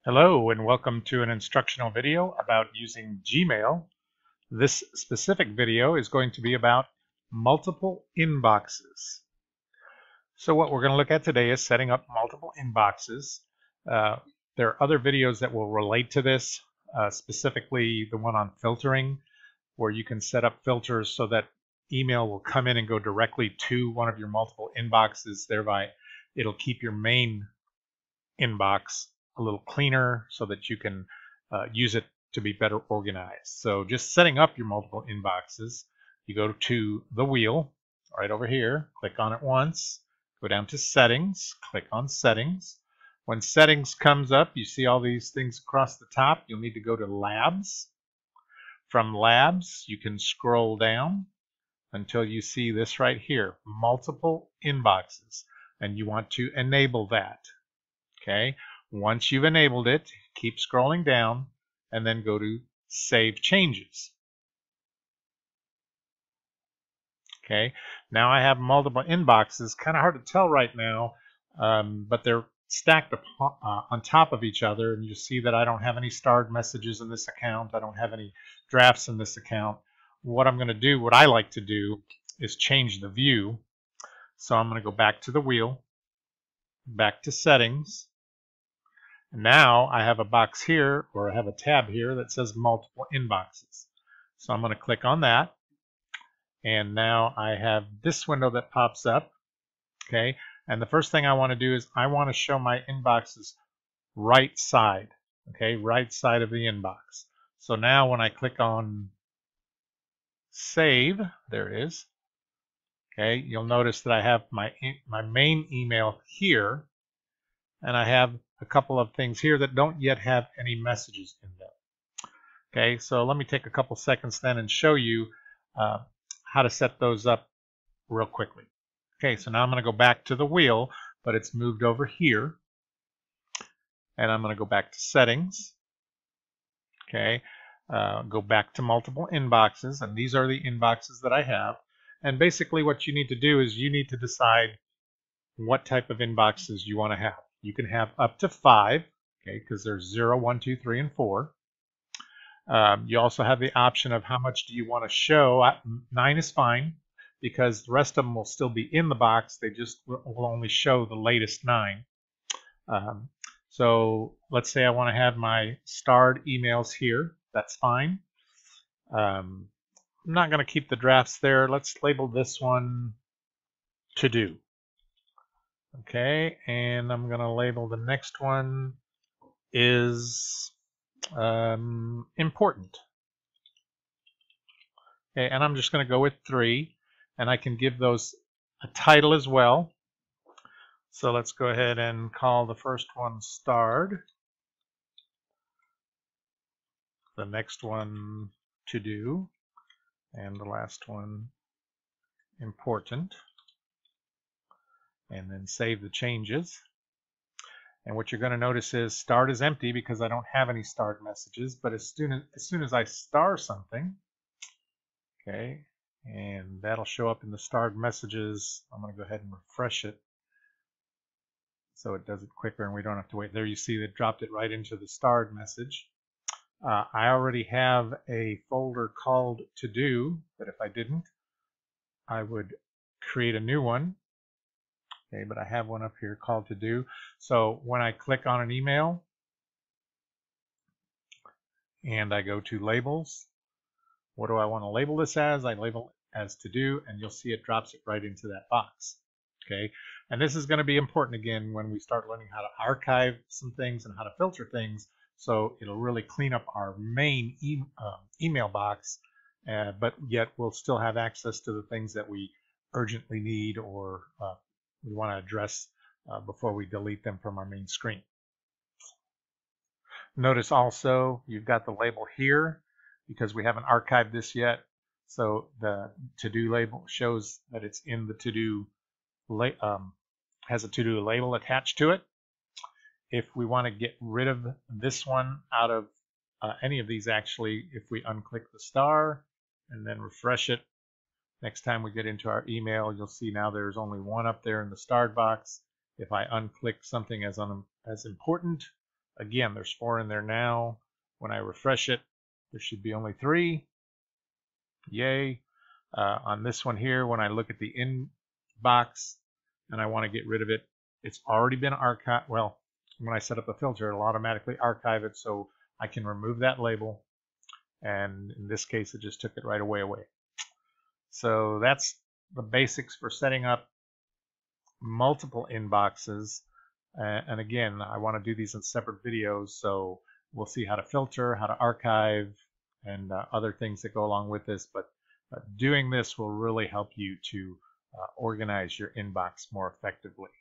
Hello and welcome to an instructional video about using Gmail. This specific video is going to be about multiple inboxes. So what we're going to look at today is setting up multiple inboxes. There are other videos that will relate to this, specifically the one on filtering, where you can set up filters so that email will come in and go directly to one of your multiple inboxes. Thereby, it'll keep your main inbox a little cleaner so that you can use it to be better organized. So just setting up your multiple inboxes, you go to the wheel right over here, click on it once, go down to settings, click on settings. When settings comes up, you see all these things across the top. You'll need to go to labs. From labs, you can scroll down until you see this right here, multiple inboxes, and you want to enable that. Okay. Once you've enabled it, keep scrolling down and then go to Save Changes. Okay, now I have multiple inboxes. Kind of hard to tell right now, but they're stacked on top of each other, and you see that I don't have any starred messages in this account. I don't have any drafts in this account. What I'm going to do, what I like to do, is change the view. So I'm going to go back to the wheel, back to settings. Now I have a box here, or I have a tab here that says multiple inboxes. So I'm going to click on that. And now I have this window that pops up. Okay. And the first thing I want to do is I want to show my inboxes right side. Okay. Right side of the inbox. So now when I click on save, there it is. Okay. You'll notice that I have my main email here. And I have a couple of things here that don't yet have any messages in them. Okay, so let me take a couple seconds then and show you how to set those up real quickly. Okay, so now I'm going to go back to the wheel, but it's moved over here. And I'm going to go back to settings. Okay, go back to multiple inboxes, and these are the inboxes that I have. And basically what you need to do is you need to decide what type of inboxes you want to have. You can have up to 5, okay, because there's 0, 1, 2, 3, and 4. You also have the option of how much do you want to show. 9 is fine because the rest of them will still be in the box. They just will only show the latest 9. So let's say I want to have my starred emails here. That's fine. I'm not going to keep the drafts there. Let's label this one to do. Okay, and I'm going to label the next one is important. Okay, and I'm just going to go with 3, and I can give those a title as well. So let's go ahead and call the first one starred, the next one to do, and the last one important. And then save the changes. And what you're going to notice is starred is empty because I don't have any starred messages. But as soon as I star something, okay, and that'll show up in the starred messages. I'm going to go ahead and refresh it so it does it quicker and we don't have to wait. There you see that dropped it right into the starred message. I already have a folder called to do, but if I didn't, I would create a new one. Okay, but I have one up here called to do. So when I click on an email and I go to labels, what do I want to label this as? I label it as to do, and you'll see it drops it right into that box. Okay, and this is going to be important again when we start learning how to archive some things and how to filter things. So it'll really clean up our main email box, but yet we'll still have access to the things that we urgently need or we want to address before we delete them from our main screen. Notice also you've got the label here because we haven't archived this yet. So the to-do label shows that it's in the to-do, has a to-do label attached to it. If we want to get rid of this one out of any of these, actually, if we unclick the star and then refresh it, next time we get into our email, you'll see now there's only one up there in the starred box. If I unclick something as important, Again, there's 4 in there now. When I refresh it, there should be only 3. Yay. On this one here, when I look at the inbox and I want to get rid of it, it's already been archived. Well, when I set up the filter, it'll automatically archive it, so I can remove that label. And in this case, it just took it right away. So that's the basics for setting up multiple inboxes. And again, I want to do these in separate videos, so we'll see how to filter, how to archive, and other things that go along with this. But doing this will really help you to organize your inbox more effectively.